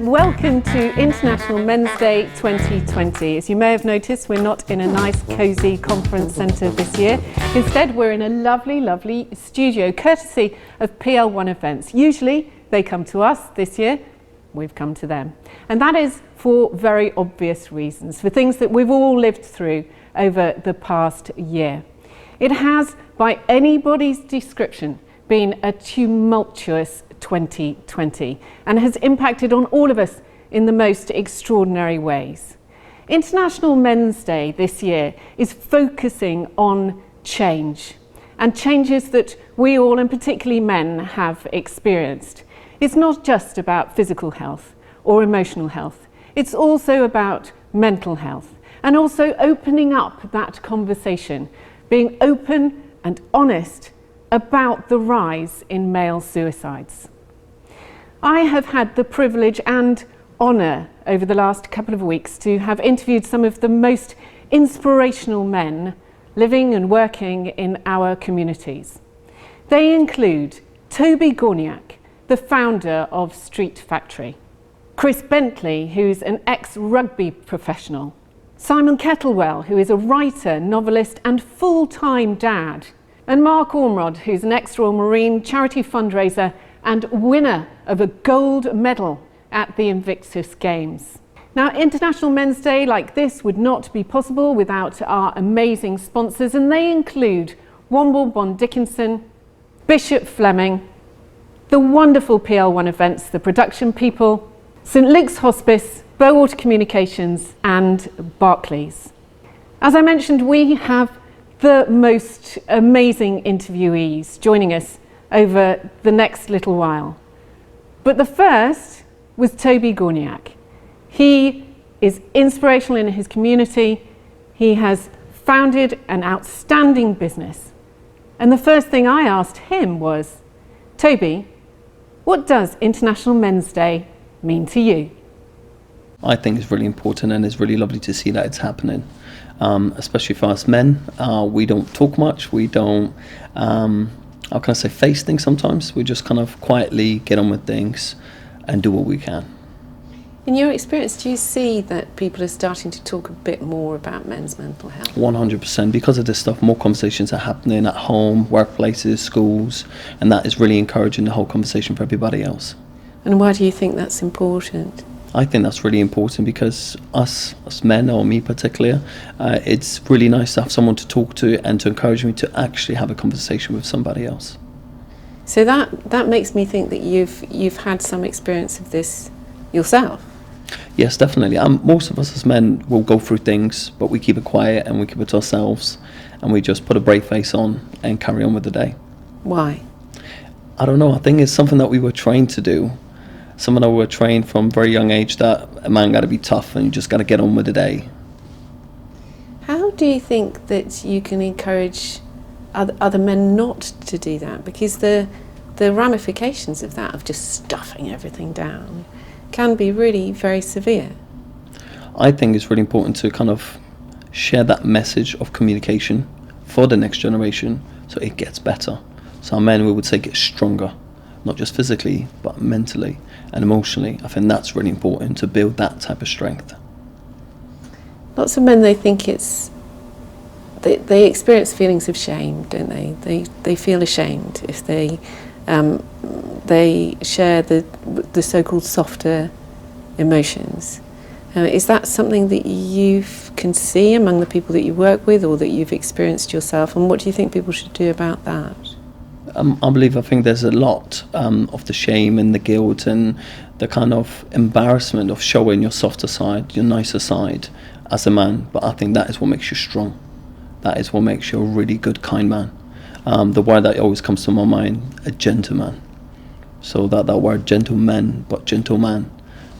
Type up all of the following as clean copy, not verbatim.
and welcome to International Men's Day 2020. As you may have noticed, we're not in a nice cosy conference centre this year. Instead, we're in a lovely studio courtesy of PL1 Events. Usually they come to us. This year we've come to them, and that is for very obvious reasons, for things that we've all lived through over the past year. It has, by anybody's description, been a tumultuous 2020 and has impacted on all of us in the most extraordinary ways. International Men's Day this year is focusing on change, and changes that we all, and particularly men, have experienced. It's not just about physical health or emotional health, it's also about mental health, and also opening up that conversation, being open and honest about the rise in male suicides. I have had the privilege and honour over the last couple of weeks to have interviewed some of the most inspirational men living and working in our communities. They include Toby Gorniak, the founder of Street Factory; Chris Bentley, who's an ex-rugby professional; Simon Kettlewell, who is a writer, novelist and full-time dad; and Mark Ormrod, who's an ex-Royal Marine, charity fundraiser and winner of a gold medal at the Invictus Games. Now, International Men's Day like this would not be possible without our amazing sponsors, and they include Womble Bond Dickinson, Bishop Fleming, the wonderful PL1 Events, the production people, St Luke's Hospice, Bowater Communications and Barclays. As I mentioned, we have the most amazing interviewees joining us over the next little while. But the first was Toby Gorniak. He is inspirational in his community. He has founded an outstanding business. And the first thing I asked him was, Toby, what does International Men's Day mean to you? I think it's really important, and it's really lovely to see that it's happening, especially for us men. We don't talk much, we don't, how can I say, face things sometimes. We just kind of quietly get on with things and do what we can. In your experience, do you see that people are starting to talk a bit more about men's mental health? 100%. Because of this stuff, more conversations are happening at home, workplaces, schools, and that is really encouraging the whole conversation for everybody else. And why do you think that's important? I think that's really important because us men, or me particularly, it's really nice to have someone to talk to and to encourage me to actually have a conversation with somebody else. So that makes me think that you've had some experience of this yourself. Yes, definitely. Most of us as men will go through things, but we keep it quiet and we keep it to ourselves, and we just put a brave face on and carry on with the day. Why? I don't know. I think it's something that we were trained to do. Something that we were trained from a very young age, that a man got to be tough and you just got to get on with the day. How do you think that you can encourage other men not to do that? Because the ramifications of that, of just stuffing everything down, can be really very severe. I think it's really important to kind of share that message of communication for the next generation so it gets better. So our men, we would say, get stronger, not just physically, but mentally and emotionally. I think that's really important, to build that type of strength. Lots of men, they think they experience feelings of shame, don't they? They feel ashamed if they share the so-called softer emotions. Is that something that you can see among the people that you work with, or that you've experienced yourself? And what do you think people should do about that? I think there's a lot of the shame and the guilt and the kind of embarrassment of showing your softer side, your nicer side as a man. But I think that is what makes you strong. That is what makes you a really good, kind man. The word that always comes to my mind, a gentleman. So that word gentleman, but gentleman.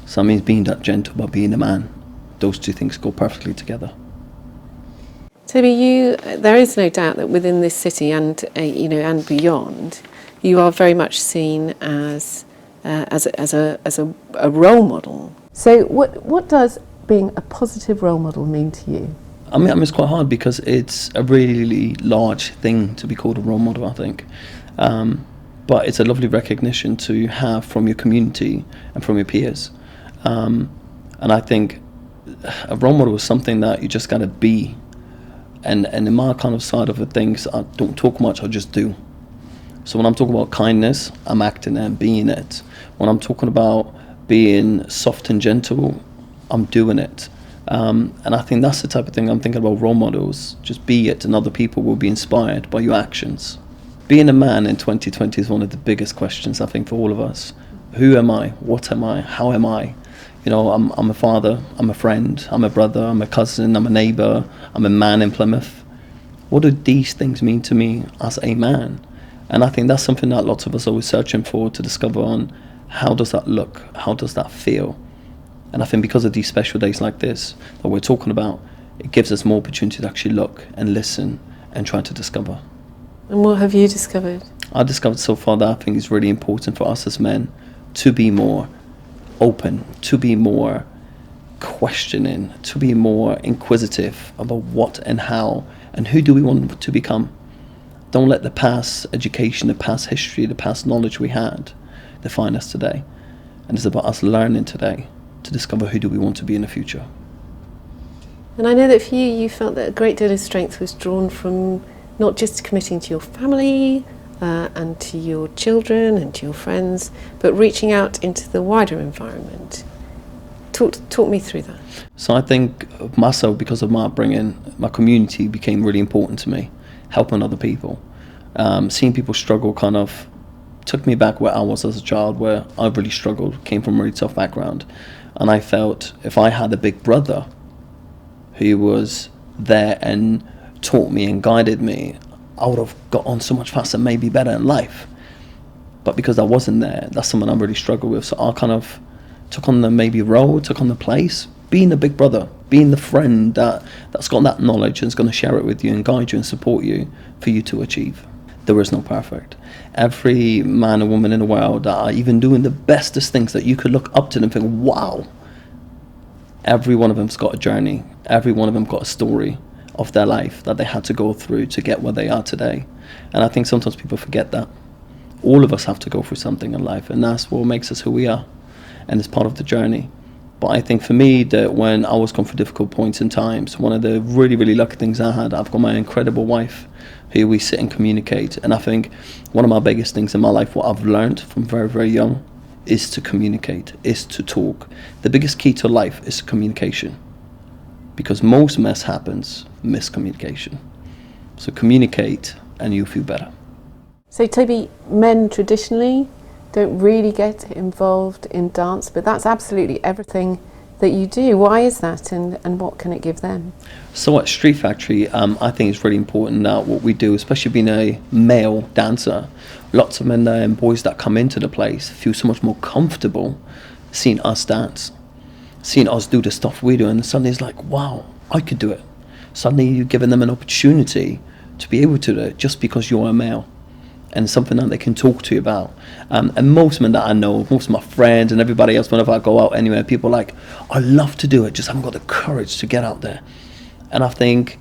So that means being that gentle, but being a man. Those two things go perfectly together. Toby, there is no doubt that within this city and and beyond, you are very much seen as a role model. So what does being a positive role model mean to you? I mean, it's quite hard because it's a really large thing to be called a role model, I think. But it's a lovely recognition to have from your community and from your peers. And I think a role model is something that you just got to be. And in my kind of side of the things, I don't talk much, I just do. So when I'm talking about kindness, I'm acting and being it. When I'm talking about being soft and gentle, I'm doing it. And I think that's the type of thing I'm thinking about role models. Just be it, and other people will be inspired by your actions. Being a man in 2020 is one of the biggest questions, I think, for all of us. Who am I? What am I? How am I? You know, I'm a father, I'm a friend, I'm a brother, I'm a cousin, I'm a neighbour, I'm a man in Plymouth. What do these things mean to me as a man? And I think that's something that lots of us are always searching for, to discover on how does that look, how does that feel? And I think because of these special days like this that we're talking about, it gives us more opportunity to actually look and listen and try to discover. And what have you discovered? I discovered so far that I think it's really important for us as men to be more open, to be more questioning, to be more inquisitive about what and how and who do we want to become. Don't let the past education, the past history, the past knowledge we had define us today. And it's about us learning today to discover who do we want to be in the future. And I know that for you, you felt that a great deal of strength was drawn from not just committing to your family and to your children and to your friends, but reaching out into the wider environment. Talk me through that. So I think myself, because of my upbringing, my community became really important to me, helping other people. Seeing people struggle kind of took me back where I was as a child, where I really struggled, came from a really tough background. And I felt if I had a big brother who was there and taught me and guided me, I would have got on so much faster, maybe better in life. But because I wasn't there, that's something I really struggled with. So I kind of took on the maybe role, took on the place, being a big brother, being the friend that's got that knowledge and is going to share it with you and guide you and support you for you to achieve. There is no perfect. Every man and woman in the world that are even doing the bestest things that you could look up to them and think, wow, every one of them's got a journey. Every one of them got a story of their life that they had to go through to get where they are today. And I think sometimes people forget that. All of us have to go through something in life, and that's what makes us who we are. And it's part of the journey. But I think for me, that when I was going through difficult points in times, one of the really, really lucky things I had, I've got my incredible wife who we sit and communicate. And I think one of my biggest things in my life, what I've learned from very, very young, is to communicate, is to talk. The biggest key to life is communication. Because most mess happens, miscommunication. So communicate and you'll feel better. So Toby, men traditionally don't really get involved in dance, but that's absolutely everything that you do. Why is that, and what can it give them? So at Street Factory, I think it's really important that what we do, especially being a male dancer, lots of men and boys that come into the place feel so much more comfortable seeing us dance, seeing us do the stuff we do, and suddenly it's like, wow, I could do it. Suddenly you're giving them an opportunity to be able to do it just because you're a male. And something that they can talk to you about. And most men that I know, most of my friends and everybody else, whenever I go out anywhere, people are like, I love to do it, just haven't got the courage to get out there. And I think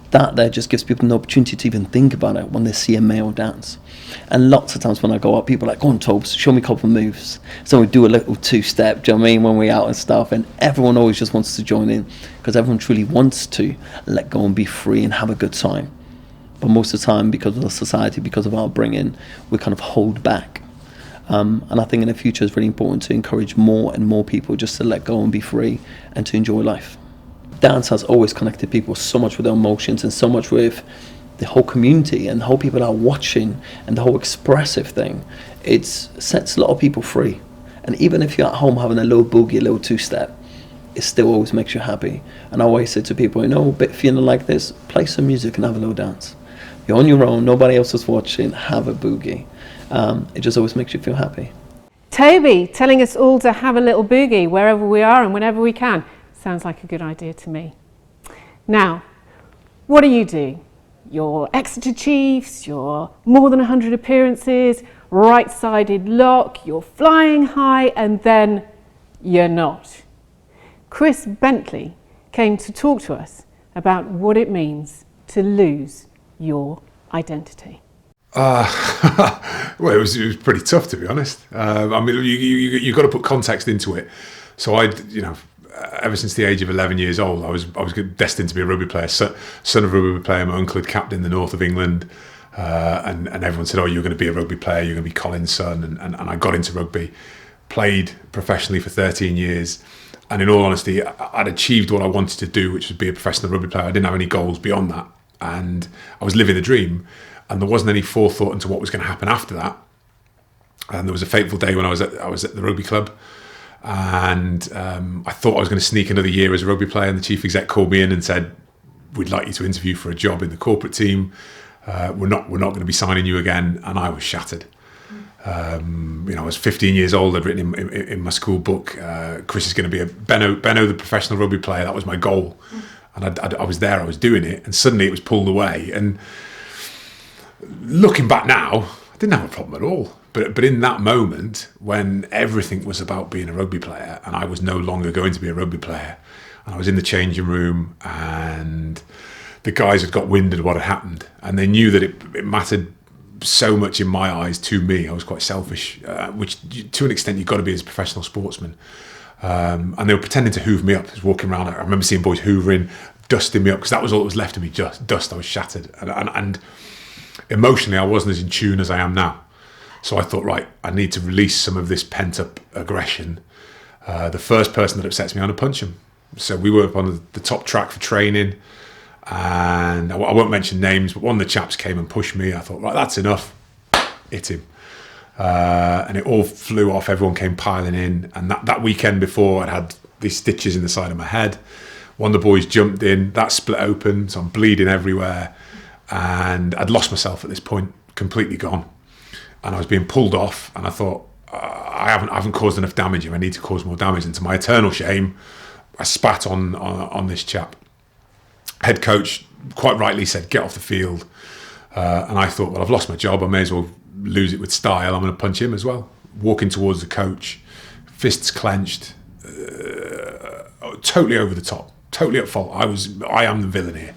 that there just gives people an opportunity to even think about it when they see a male dance. And lots of times when I go out, people are like, go on, Tobes, show me a couple of moves. So we do a little two-step, do you know what I mean, when we're out and stuff. And everyone always just wants to join in because everyone truly wants to let go and be free and have a good time. But most of the time, because of the society, because of our upbringing, we kind of hold back. And I think in the future it's really important to encourage more and more people just to let go and be free and to enjoy life. Dance has always connected people so much with their emotions and so much with the whole community and the whole people that are watching and the whole expressive thing. It sets a lot of people free. And even if you're at home having a little boogie, a little two-step, it still always makes you happy. And I always say to people, a bit feeling like this, play some music and have a little dance. You're on your own, nobody else is watching, have a boogie. It just always makes you feel happy. Toby telling us all to have a little boogie wherever we are and whenever we can. Sounds like a good idea to me. Now, what do? Your Exeter Chiefs, your more than 100 appearances, right-sided lock, you're flying high, and then you're not. Chris Bentley came to talk to us about what it means to lose your identity. Well, it was pretty tough, to be honest. I mean, you've got to put context into it. So ever since the age of 11 years old, I was destined to be a rugby player. Son of a rugby player. My uncle had captained the north of England, and everyone said, "Oh, you're going to be a rugby player. You're going to be Colin's son." And I got into rugby, played professionally for 13 years, and in all honesty, I'd achieved what I wanted to do, which was be a professional rugby player. I didn't have any goals beyond that, and I was living the dream. And there wasn't any forethought into what was going to happen after that. And there was a fateful day when I was at the rugby club, and I thought I was going to sneak another year as a rugby player. And the chief exec called me in and said, "We'd like you to interview for a job in the corporate team. We're not going to be signing you again." And I was shattered. I was 15 years old. I'd written in my school book, "Chris is going to be a Benno, the professional rugby player." That was my goal, and I was there. I was doing it, and suddenly it was pulled away. And looking back now, I didn't have a problem at all. But in that moment, when everything was about being a rugby player, and I was no longer going to be a rugby player, and I was in the changing room, and the guys had got wind of what had happened, and they knew that it mattered so much in my eyes to me. I was quite selfish, which to an extent you've got to be as a professional sportsman. And they were pretending to hoover me up. I was walking around. I remember seeing boys hoovering, dusting me up, because that was all that was left of me, just dust. I was shattered. And emotionally, I wasn't as in tune as I am now. So I thought, right, I need to release some of this pent-up aggression. The first person that upsets me, I'm going to punch him. So we were up on the top track for training, and I won't mention names, but one of the chaps came and pushed me. I thought, right, that's enough. Hit him. And it all flew off. Everyone came piling in. And that weekend before, I'd had these stitches in the side of my head. One of the boys jumped in. That split open, so I'm bleeding everywhere. And I'd lost myself at this point, completely gone. And I was being pulled off, and I thought, I haven't caused enough damage here. I need to cause more damage. And to my eternal shame, I spat on this chap. Head coach quite rightly said, "Get off the field." And I thought, well, I've lost my job. I may as well lose it with style. I'm going to punch him as well. Walking towards the coach, fists clenched, totally over the top, totally at fault. I am the villain here.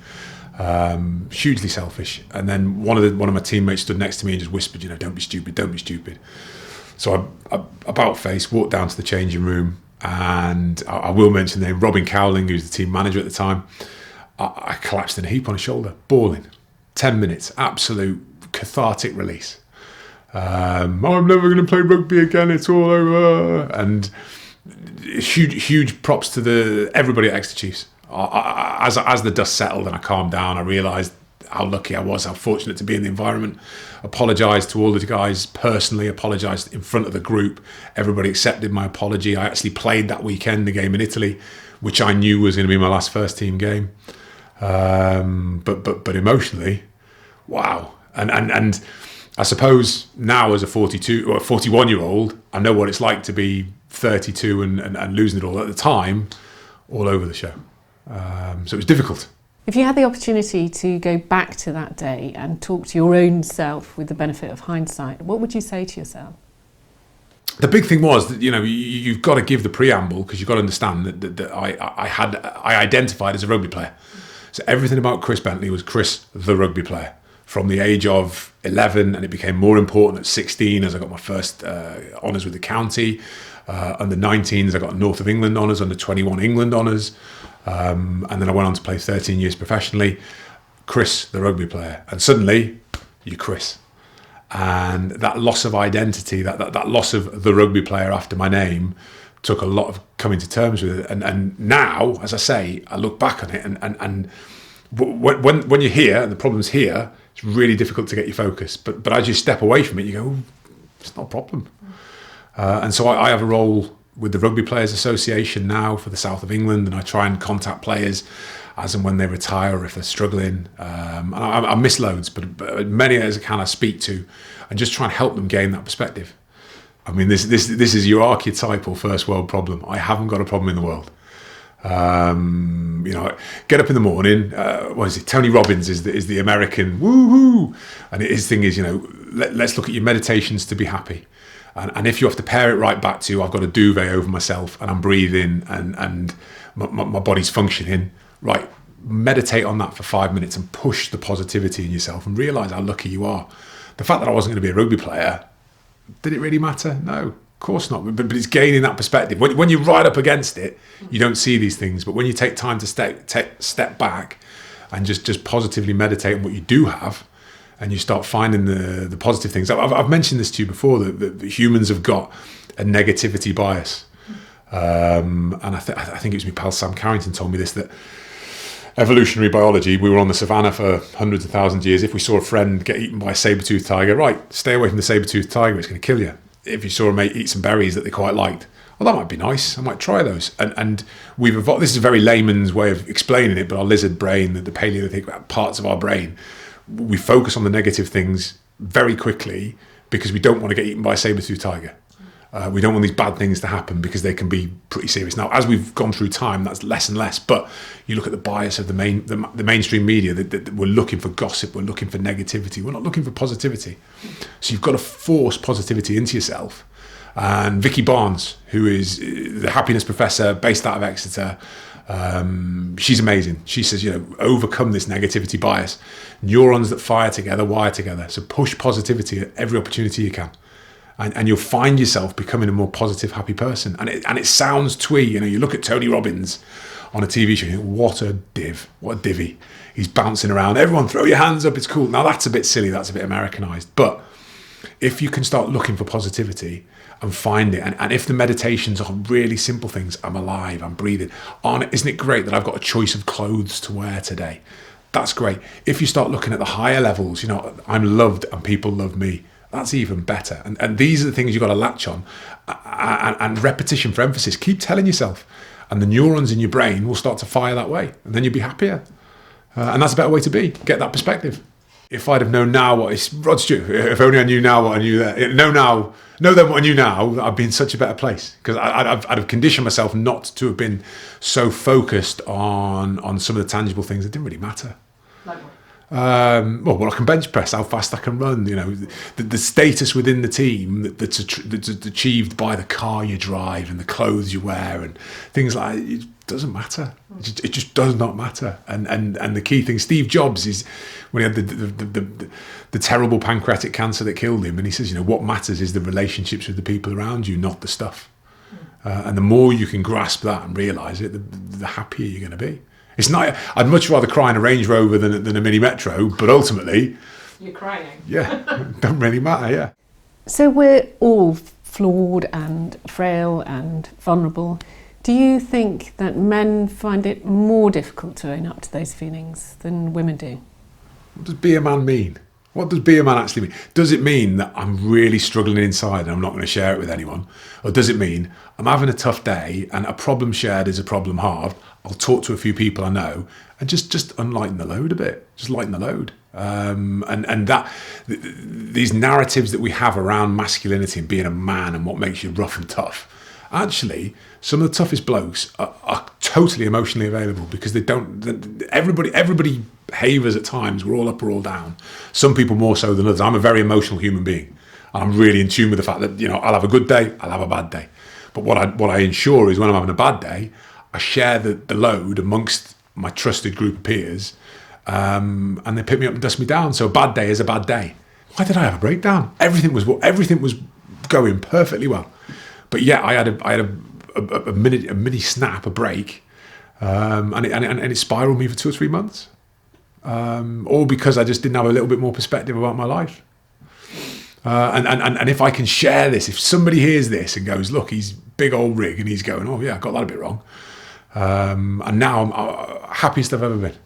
Hugely selfish. And then one of my teammates stood next to me and just whispered, "Don't be stupid, don't be stupid." So I about face, walked down to the changing room, and I will mention the name, Robin Cowling, who's the team manager at the time. I collapsed in a heap on his shoulder, bawling. 10 minutes, absolute cathartic release. I'm never going to play rugby again, it's all over. And huge props to everybody at Exeter Chiefs. As the dust settled and I calmed down, I realised how lucky I was, how fortunate to be in the environment. Apologised to all the guys personally, apologised in front of the group. Everybody accepted my apology. I actually played that weekend, the game in Italy, which I knew was going to be my last first team game. But emotionally, wow. And I suppose now as a 42 or 41-year-old, I know what it's like to be 32 and losing it all. At the time, all over the show. So it was difficult. If you had the opportunity to go back to that day and talk to your own self with the benefit of hindsight, what would you say to yourself? The big thing was that you've got to give the preamble, because you've got to understand that I identified as a rugby player. So everything about Chris Bentley was Chris the rugby player from the age of 11, and it became more important at 16 as I got my first honours with the county. Under 19s I got North of England honours, under 21 England honours. And then I went on to play 13 years professionally. Chris, the rugby player. And suddenly, you're Chris. And that loss of identity, that loss of the rugby player after my name, took a lot of coming to terms with it. And now, as I say, I look back on it, and when you're here and the problem's here, it's really difficult to get your focus. But as you step away from it, you go, "Oh, it's not a problem." And so I have a role with the Rugby Players Association now for the south of England, and I try and contact players as and when they retire or if they're struggling. And I miss loads, but many as I can I speak to, and just try and help them gain that perspective. I mean, this is your archetypal first world problem. I haven't got a problem in the world. Get up in the morning. What is it? Tony Robbins is the American woohoo, and his thing is, let's look at your meditations to be happy. And if you have to pair it right back to, I've got a duvet over myself and I'm breathing and my body's functioning, right, meditate on that for 5 minutes and push the positivity in yourself and realise how lucky you are The fact that I wasn't going to be a rugby player, did it really matter? No, of course not. But it's gaining that perspective. When you're right up against it, you don't see these things. But when you take time to step back and just positively meditate on what you do have, and you start finding the positive things. I've mentioned this to you before, that humans have got a negativity bias. And I think it was my pal Sam Carrington told me this, that evolutionary biology, we were on the savannah for hundreds of thousands of years. If we saw a friend get eaten by a saber-toothed tiger, right, stay away from the saber-toothed tiger, it's going to kill you. If you saw a mate eat some berries that they quite liked, well, that might be nice, I might try those. And we've evolved, this is a very layman's way of explaining it, but our lizard brain, the Paleolithic parts of our brain, we focus on the negative things very quickly because we don't want to get eaten by a saber-toothed tiger. We don't want these bad things to happen because they can be pretty serious. Now, as we've gone through time, that's less and less. But you look at the bias of the mainstream media, that we're looking for gossip, we're looking for negativity, we're not looking for positivity. So you've got to force positivity into yourself. And Vicky Barnes, who is the happiness professor based out of Exeter, she's amazing. She says, overcome this negativity bias. Neurons that fire together wire together. So push positivity at every opportunity you can. And you'll find yourself becoming a more positive, happy person. And it sounds twee. You look at Tony Robbins on a TV show, you think, what a divvy. He's bouncing around. Everyone throw your hands up, it's cool. Now that's a bit silly, that's a bit Americanized. But if you can start looking for positivity and find it, and if the meditations are really simple things, I'm alive, I'm breathing, isn't it great that I've got a choice of clothes to wear today? That's great. If you start looking at the higher levels, I'm loved and people love me, that's even better. And these are the things you've got to latch on. And repetition for emphasis. Keep telling yourself. And the neurons in your brain will start to fire that way. And then you'll be happier. And that's a better way to be. Get that perspective. If I'd have known now Rod Stewart, if only I knew now what I knew then. Know then what I knew now, I'd be in such a better place. Because I'd have conditioned myself not to have been so focused on some of the tangible things that didn't really matter. Like what? Well, I can bench press, how fast I can run, the status within the team that's achieved by the car you drive and the clothes you wear and things like that. It doesn't matter. It just does not matter. And the key thing, Steve Jobs, is when he had the terrible pancreatic cancer that killed him, and he says, what matters is the relationships with the people around you, not the stuff. And the more you can grasp that and realise it, the happier you're going to be. It's not. I'd much rather cry in a Range Rover than a Mini Metro, but ultimately, you're crying. Yeah, it doesn't really matter. Yeah. So we're all flawed and frail and vulnerable. Do you think that men find it more difficult to own up to those feelings than women do? What does be a man mean? What does be a man actually mean? Does it mean that I'm really struggling inside and I'm not going to share it with anyone? Or does it mean I'm having a tough day and a problem shared is a problem halved? I'll talk to a few people I know and just unlighten the load a bit. Just lighten the load. And that these narratives that we have around masculinity and being a man and what makes you rough and tough, actually, some of the toughest blokes are totally emotionally available because they don't. Everybody havers at times. We're all up or all down. Some people more so than others. I'm a very emotional human being. I'm really in tune with the fact that I'll have a good day, I'll have a bad day. But what I ensure is when I'm having a bad day, I share the load amongst my trusted group of peers, and they pick me up and dust me down. So a bad day is a bad day. Why did I have a breakdown? Everything was going perfectly well, but yeah, I had a mini snap, a break, and it spiraled me for 2 or 3 months, all because I just didn't have a little bit more perspective about my life. And if I can share this, if somebody hears this and goes, look, he's big old rig, and he's going, oh yeah, I got that a bit wrong. And now I'm happiest I've ever been.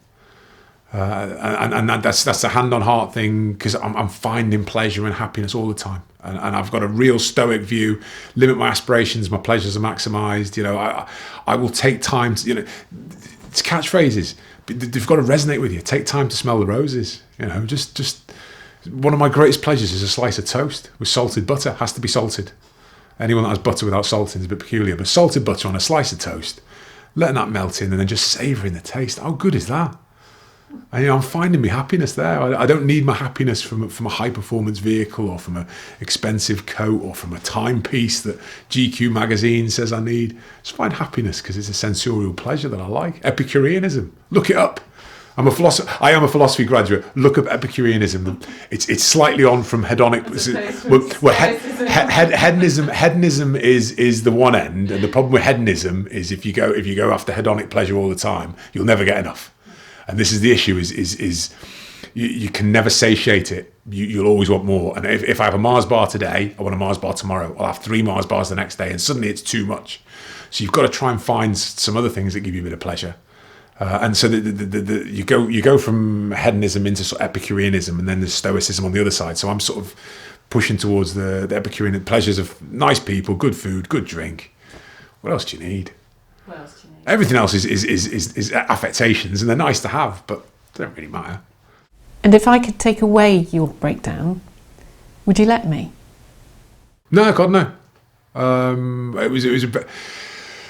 And that's a hand on heart thing, because I'm finding pleasure and happiness all the time. And I've got a real stoic view, limit my aspirations, my pleasures are maximised. I will take time to, it's catchphrases, but they've got to resonate with you. Take time to smell the roses, just one of my greatest pleasures is a slice of toast with salted butter. Has to be salted. Anyone that has butter without salting is a bit peculiar, but salted butter on a slice of toast, letting that melt in and then just savouring the taste. How good is that? And I'm finding my happiness there. I don't need my happiness from a high performance vehicle or from an expensive coat or from a timepiece that GQ magazine says I need. Just find happiness because it's a sensorial pleasure that I like. Epicureanism. Look it up. I'm a philosopher. I am a philosophy graduate. Look up Epicureanism. It's slightly on from hedonic. Hedonism is the one end, and the problem with hedonism is if you go after hedonic pleasure all the time, you'll never get enough. And this is the issue: is you can never satiate it. You'll always want more. And if I have a Mars bar today, I want a Mars bar tomorrow. I'll have 3 Mars bars the next day, and suddenly it's too much. So you've got to try and find some other things that give you a bit of pleasure. And so you go from hedonism into sort of Epicureanism, and then there's Stoicism on the other side. So I'm sort of pushing towards the Epicurean pleasures of nice people, good food, good drink. What else do you need? What else do you need? Everything else is affectations, and they're nice to have, but they don't really matter. And if I could take away your breakdown, would you let me? No, God, no.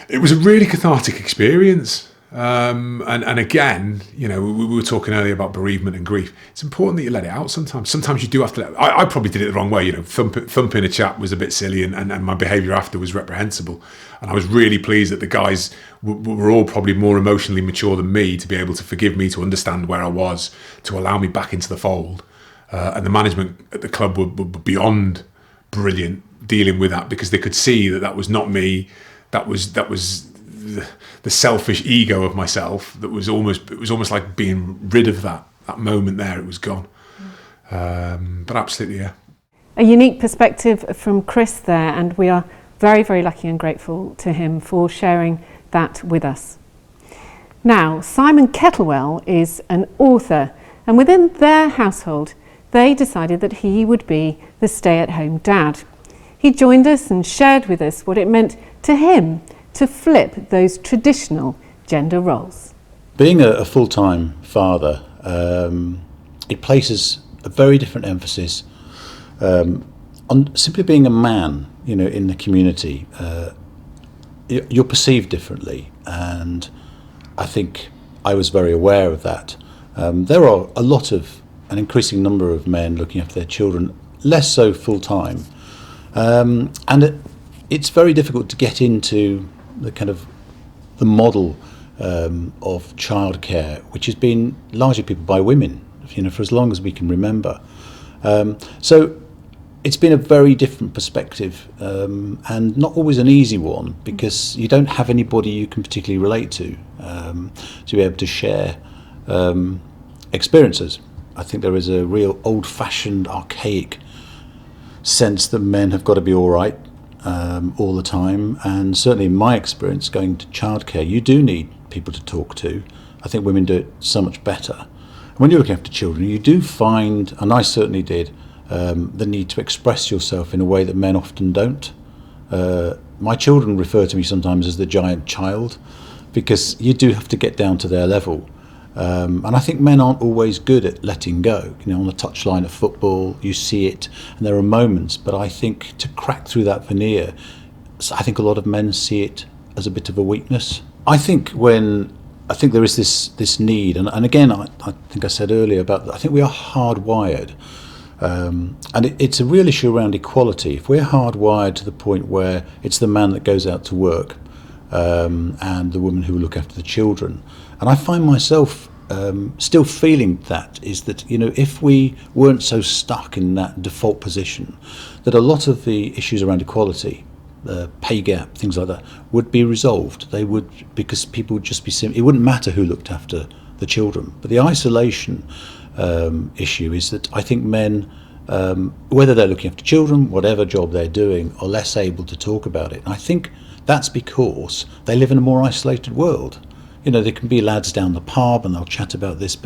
It was a really cathartic experience. And again, you know, we were talking earlier about bereavement and grief. It's important that you let it out sometimes. Sometimes you do have to let it. I probably did it the wrong way. You know, thumping a chap was a bit silly, and my behaviour after was reprehensible. And I was really pleased that the guys were all probably more emotionally mature than me to be able to forgive me, to understand where I was, to allow me back into the fold. And the management at the club were beyond brilliant dealing with that, because they could see that was not me. That was the selfish ego of myself. It was almost like being rid of that moment there. It was gone. But absolutely, yeah. A unique perspective from Chris there, and we are very, very lucky and grateful to him for sharing that with us. Now, Simon Kettlewell is an author, and within their household, they decided that he would be the stay-at-home dad. He joined us and shared with us what it meant to him to flip those traditional gender roles. Being a full-time father, it places a very different emphasis on simply being a man, you know, in the community. You're perceived differently, and I think I was very aware of that. There are an increasing number of men looking after their children, less so full-time. And it's very difficult to get into the model of childcare, which has been largely people by women, you know, for as long as we can remember. So it's been a very different perspective, and not always an easy one, because you don't have anybody you can particularly relate to be able to share experiences. I think there is a real old-fashioned, archaic sense that men have got to be all right all the time, and certainly in my experience going to childcare, you do need people to talk to. I think women do it so much better. And when you're looking after children, you do find, and I certainly did, the need to express yourself in a way that men often don't. My children refer to me sometimes as the giant child, because you do have to get down to their level. And I think men aren't always good at letting go. You know, on the touchline of football, you see it, and there are moments. But I think to crack through that veneer, I think a lot of men see it as a bit of a weakness. I think there is this need, and again, I think I said earlier about, I think we are hardwired, and it's a real issue around equality. If we're hardwired to the point where it's the man that goes out to work, and the women who look after the children. And I find myself still feeling that, is that, you know, if we weren't so stuck in that default position, that a lot of the issues around equality, the pay gap, things like that, would be resolved. They would, because people would just be it wouldn't matter who looked after the children. But the isolation issue is that I think men, whether they're looking after children, whatever job they're doing, are less able to talk about it. And I think that's because they live in a more isolated world. You know, there can be lads down the pub and they'll chat about this,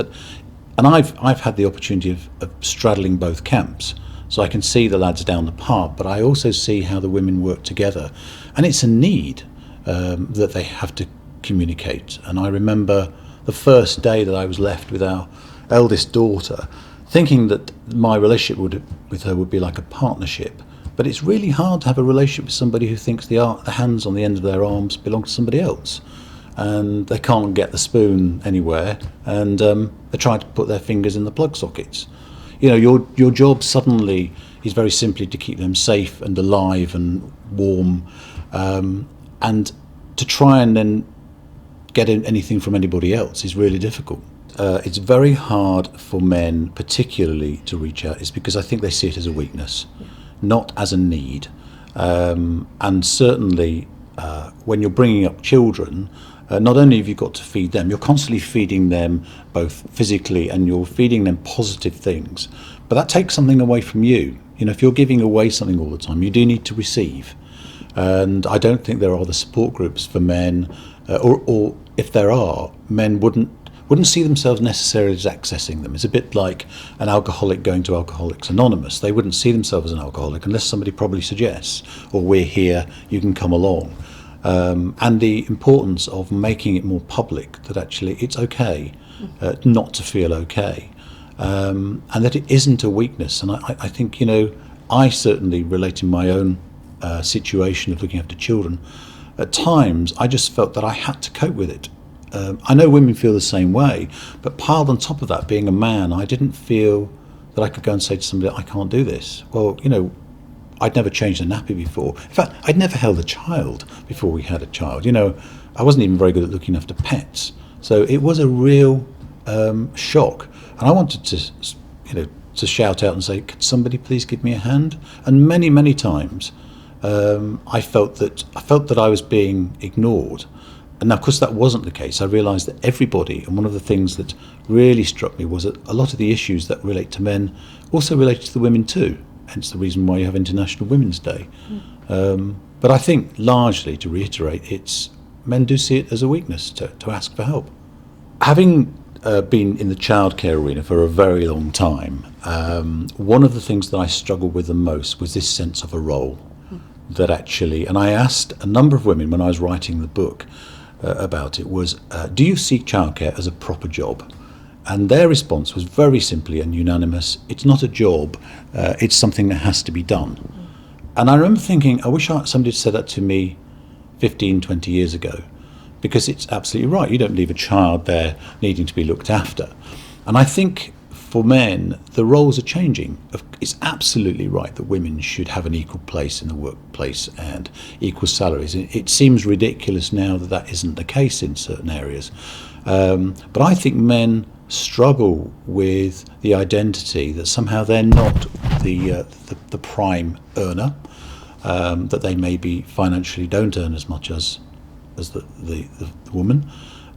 and I've had the opportunity of straddling both camps, so I can see the lads down the pub, but I also see how the women work together, and it's a need that they have to communicate. And I remember the first day that I was left with our eldest daughter, thinking that my relationship with her would be like a partnership. But it's really hard to have a relationship with somebody who thinks the hands on the end of their arms belong to somebody else, and they can't get the spoon anywhere, and they're trying to put their fingers in the plug sockets. You know, your job suddenly is very simply to keep them safe and alive and warm, and to try and then get anything from anybody else is really difficult. It's very hard for men particularly to reach out, is because I think they see it as a weakness, not as a need. And certainly when you're bringing up children, not only have you got to feed them, you're constantly feeding them both physically and you're feeding them positive things. But that takes something away from you. You know, if you're giving away something all the time, you do need to receive. And I don't think there are the support groups for men, or if there are, men wouldn't see themselves necessarily as accessing them. It's a bit like an alcoholic going to Alcoholics Anonymous. They wouldn't see themselves as an alcoholic unless somebody probably suggests, or we're here, you can come along. And the importance of making it more public, that actually it's okay not to feel okay, and that it isn't a weakness. And I think, you know, I certainly relate in my own situation of looking after children. At times I just felt that I had to cope with it. I know women feel the same way, but piled on top of that, being a man, I didn't feel that I could go and say to somebody, I can't do this. Well, you know, I'd never changed a nappy before. In fact, I'd never held a child before we had a child. You know, I wasn't even very good at looking after pets. So it was a real shock. And I wanted to, you know, to shout out and say, could somebody please give me a hand? And many, many times I felt that I was being ignored. And now, of course, that wasn't the case. I realised that everybody, and one of the things that really struck me was that a lot of the issues that relate to men also related to the women too. Hence the reason why you have International Women's Day. But I think largely, to reiterate, it's men do see it as a weakness to ask for help. Having been in the childcare arena for a very long time, one of the things that I struggled with the most was this sense of a role. That actually, and I asked a number of women when I was writing the book about it, was do you see childcare as a proper job? And their response was very simply and unanimous: it's not a job, it's something that has to be done. And I remember thinking, I wish somebody had said that to me 15, 20 years ago, because it's absolutely right. You don't leave a child there needing to be looked after. And I think for men, the roles are changing. It's absolutely right that women should have an equal place in the workplace and equal salaries. It seems ridiculous now that that isn't the case in certain areas. But I think men struggle with the identity that somehow they're not the prime earner, that they maybe financially don't earn as much as the woman,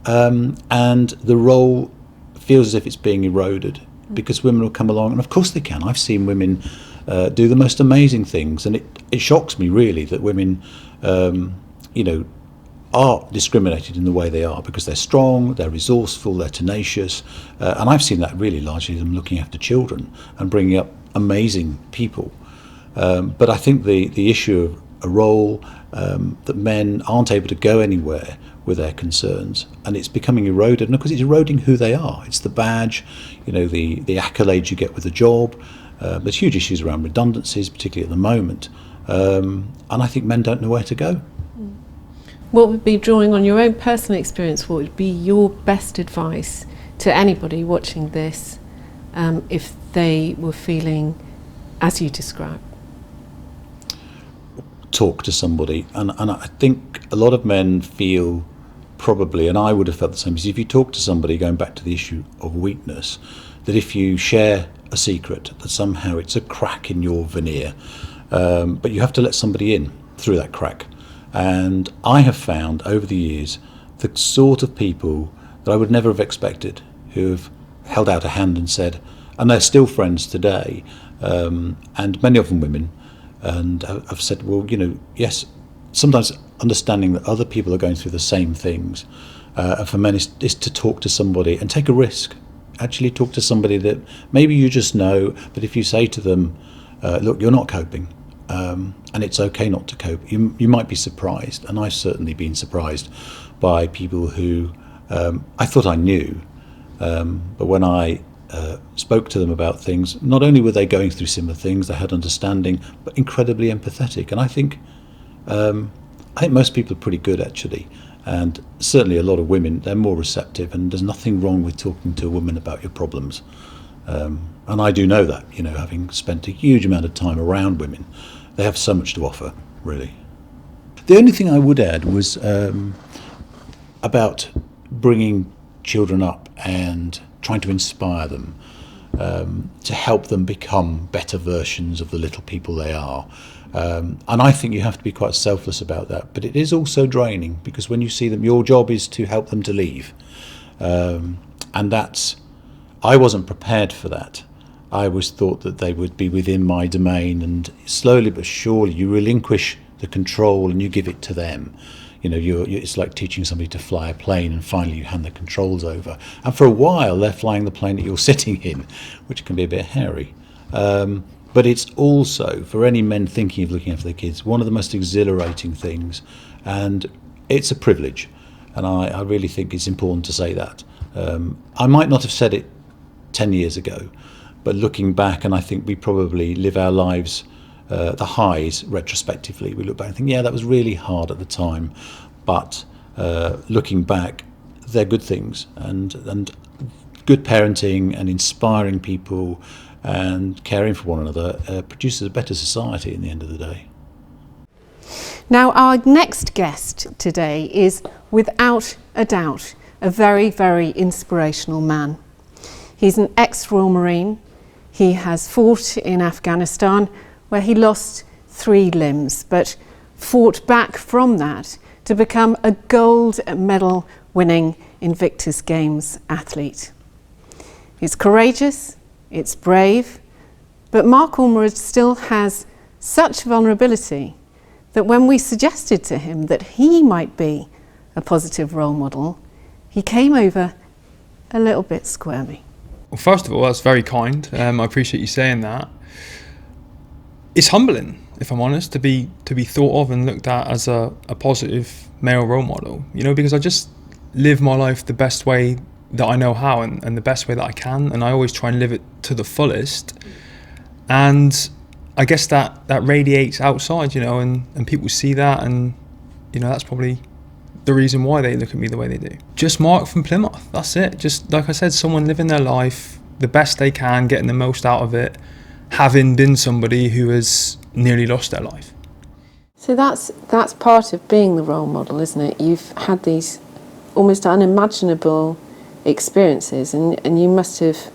and the role feels as if it's being eroded. Because women will come along, and of course they can. I've seen women do the most amazing things, and it shocks me really that women, you know, are discriminated in the way they are because they're strong, they're resourceful, they're tenacious, and I've seen that really largely them looking after children and bringing up amazing people. But I think the issue of a role, that men aren't able to go anywhere with their concerns, and it's becoming eroded, and of course it's eroding who they are. It's the badge, you know, the accolades you get with the job. There's huge issues around redundancies, particularly at the moment, and I think men don't know where to go. What would be, drawing on your own personal experience, what would be your best advice to anybody watching this if they were feeling as you describe? Talk to somebody, and I think a lot of men feel probably, and I would have felt the same, is if you talk to somebody, going back to the issue of weakness, that if you share a secret, that somehow it's a crack in your veneer, but you have to let somebody in through that crack. And I have found over the years the sort of people that I would never have expected, who have held out a hand and said, and they're still friends today, and many of them women, and I've said, well, you know, yes, sometimes understanding that other people are going through the same things, and for men is to talk to somebody and take a risk. Actually talk to somebody that maybe you just know, but if you say to them, look, you're not coping, and it's okay not to cope, you might be surprised, and I've certainly been surprised by people who I thought I knew, but when I spoke to them about things, not only were they going through similar things, they had understanding, but incredibly empathetic. And I think most people are pretty good, actually, and certainly a lot of women, they're more receptive, and there's nothing wrong with talking to a woman about your problems. And I do know that, you know, having spent a huge amount of time around women, they have so much to offer, really. The only thing I would add was about bringing children up and trying to inspire them, to help them become better versions of the little people they are. And I think you have to be quite selfless about that. But it is also draining, because when you see them, your job is to help them to leave. And that's, I wasn't prepared for that. I always thought that they would be within my domain, and slowly but surely you relinquish the control and you give it to them. You know, it's like teaching somebody to fly a plane, and finally you hand the controls over. And for a while they're flying the plane that you're sitting in, which can be a bit hairy. But it's also, for any men thinking of looking after their kids, one of the most exhilarating things, and it's a privilege. And I really think it's important to say that. I might not have said it 10 years ago, but looking back, and I think we probably live our lives, the highs retrospectively, we look back and think, yeah, that was really hard at the time, but looking back, they're good things, and good parenting and inspiring people and caring for one another produces a better society in the end of the day. Now, our next guest today is, without a doubt, a very, very inspirational man. He's an ex-Royal Marine. He has fought in Afghanistan, where he lost 3 limbs, but fought back from that to become a gold medal winning Invictus Games athlete. He's courageous, it's brave, but Mark Ormrod still has such vulnerability that when we suggested to him that he might be a positive role model, he came over a little bit squirmy. Well, first of all, that's very kind. I appreciate you saying that. It's humbling, if I'm honest, to be thought of and looked at as a positive male role model, you know, because I just live my life the best way that I know how, and the best way that I can, and I always try and live it to the fullest. And I guess that radiates outside, you know, and people see that, and, you know, that's probably the reason why they look at me the way they do. Just Mark from Plymouth, that's it. Just, like I said, someone living their life the best they can, getting the most out of it, having been somebody who has nearly lost their life. So that's part of being the role model, isn't it? You've had these almost unimaginable experiences, and you must have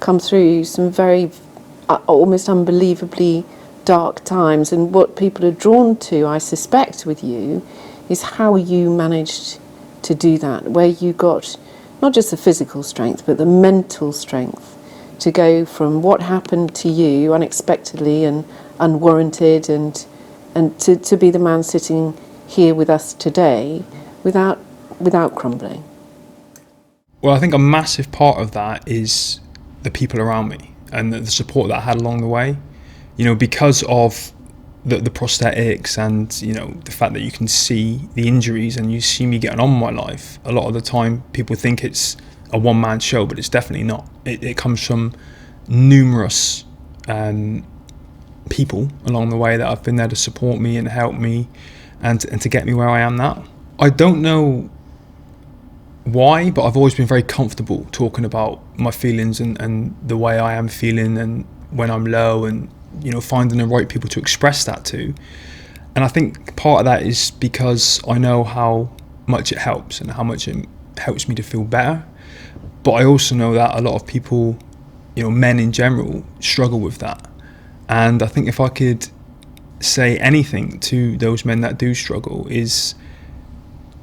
come through some very almost unbelievably dark times, and what people are drawn to, I suspect, with you is how you managed to do that, where you got not just the physical strength but the mental strength to go from what happened to you unexpectedly and unwarranted, and to be the man sitting here with us today without crumbling. Well, I think a massive part of that is the people around me and the support that I had along the way. You know, because of the prosthetics and, you know, the fact that you can see the injuries and you see me getting on with my life, a lot of the time people think it's a one-man show, but it's definitely not. It comes from numerous people along the way that have been there to support me and help me and to get me where I am now. I don't know why, but I've always been very comfortable talking about my feelings and the way I am feeling, and when I'm low, and, you know, finding the right people to express that to. And I think part of that is because I know how much it helps and how much it helps me to feel better. But I also know that a lot of people, you know, men in general, struggle with that. And I think if I could say anything to those men that do struggle, is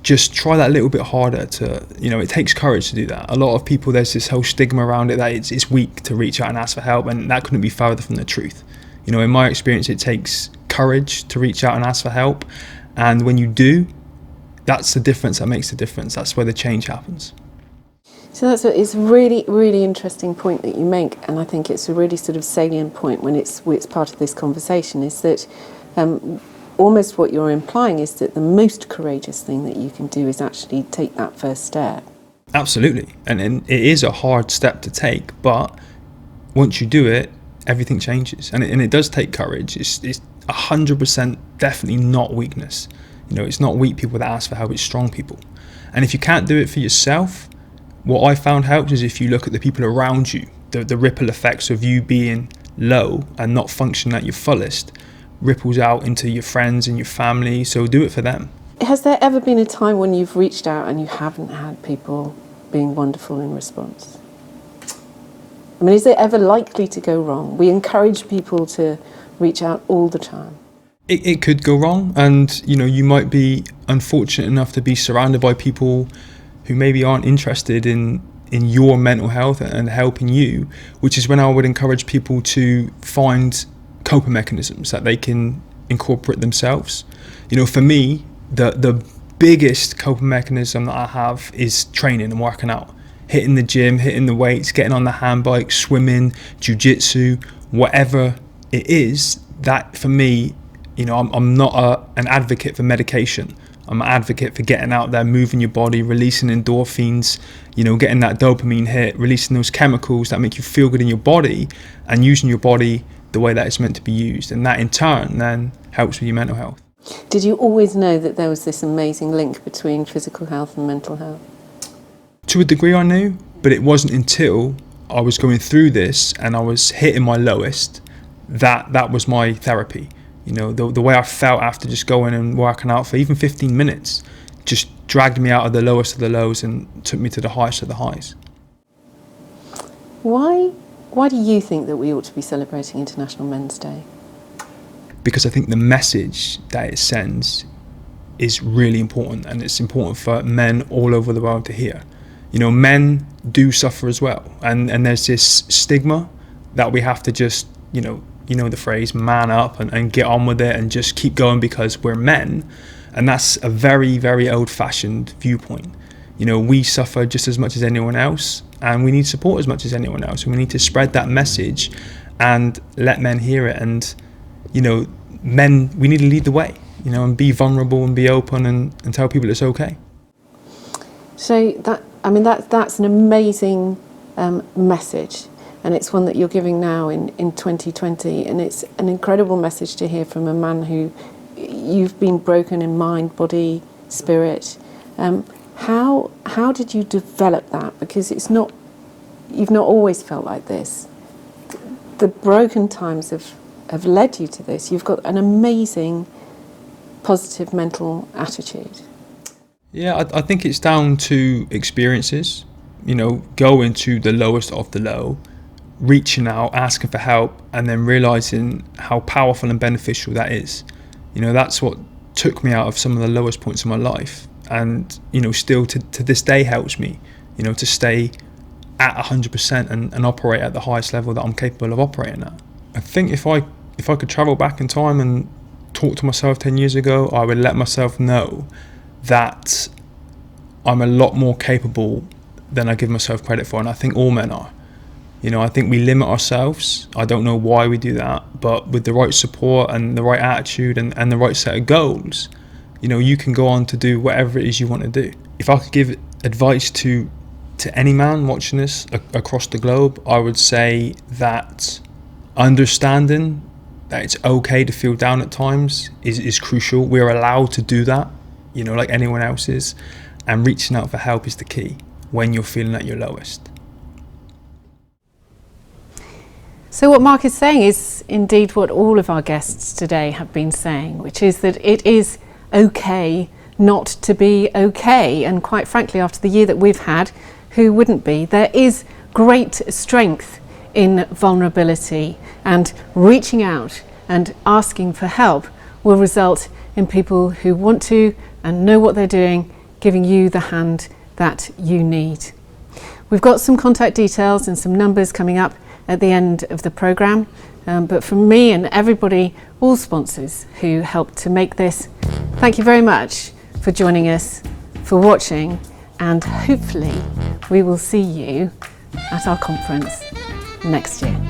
just try that a little bit harder. To, you know, it takes courage to do that. A lot of people, there's this whole stigma around it that it's weak to reach out and ask for help, and that couldn't be further from the truth. You know, in my experience, it takes courage to reach out and ask for help, and when you do, that's the difference that makes the difference. That's where the change happens. So it's a really, really interesting point that you make, and I think it's a really sort of salient point when it's part of this conversation, is that almost what you're implying is that the most courageous thing that you can do is actually take that first step. Absolutely, and it is a hard step to take, but once you do it, everything changes, and it does take courage. It's 100% definitely not weakness. You know, it's not weak people that ask for help, it's strong people. And if you can't do it for yourself, what I found helps is if you look at the people around you, the ripple effects of you being low and not functioning at your fullest ripples out into your friends and your family, so do it for them. has there ever been a time when you've reached out and you haven't had people being wonderful in response? I mean, is it ever likely to go wrong? We encourage people to reach out all the time. It could go wrong, and you might be unfortunate enough to be surrounded by people who maybe aren't interested in your mental health and helping you, which is when I would encourage people to find coping mechanisms that they can incorporate themselves. For me, the biggest coping mechanism that I have is training and working out, hitting the gym, hitting the weights, getting on the handbike, swimming, jiu-jitsu, whatever it is. That for me, I'm not an advocate for medication. I'm an advocate for getting out there, moving your body, releasing endorphins, getting that dopamine hit, releasing those chemicals that make you feel good in your body, and using your body the way that it's meant to be used. And that in turn then helps with your mental health. Did you always know that there was this amazing link between physical health and mental health? To a degree I knew, but it wasn't until I was going through this and I was hitting my lowest that was my therapy. The way I felt after just going and working out for even 15 minutes just dragged me out of the lowest of the lows and took me to the highest of the highs. Why do you think that we ought to be celebrating International Men's Day? Because I think the message that it sends is really important, and it's important for men all over the world to hear. Men do suffer as well, and there's this stigma that we have to just, the phrase, man up and get on with it and just keep going because we're men. And that's a very, very old-fashioned viewpoint. We suffer just as much as anyone else, and we need support as much as anyone else. And we need to spread that message and let men hear it. And, men, we need to lead the way, and be vulnerable and be open and tell people it's okay. So that's an amazing message. And it's one that you're giving now in 2020, and it's an incredible message to hear from a man who you've been broken in mind, body, spirit. How did you develop that? Because you've not always felt like this. The broken times have led you to this. You've got an amazing positive mental attitude. Yeah, I think it's down to experiences. Going to the lowest of the low, reaching out, asking for help, and then realising how powerful and beneficial that is. That's what took me out of some of the lowest points in my life, and still to this day helps me, to stay at 100% and operate at the highest level that I'm capable of operating at. I think if I could travel back in time and talk to myself 10 years ago, I would let myself know that I'm a lot more capable than I give myself credit for, and I think all men are. I think we limit ourselves. I don't know why we do that, but with the right support and the right attitude and the right set of goals, you can go on to do whatever it is you want to do. If I could give advice to any man watching this across the globe, I would say that understanding that it's okay to feel down at times is crucial. We're allowed to do that, like anyone else is, and reaching out for help is the key when you're feeling at your lowest. So what Mark is saying is indeed what all of our guests today have been saying, which is that it is okay not to be okay. And quite frankly, after the year that we've had, who wouldn't be? There is great strength in vulnerability, and reaching out and asking for help will result in people who want to and know what they're doing, giving you the hand that you need. We've got some contact details and some numbers coming up at the end of the programme, but from me and everybody, all sponsors who helped to make this, thank you very much for joining us, for watching, and hopefully we will see you at our conference next year.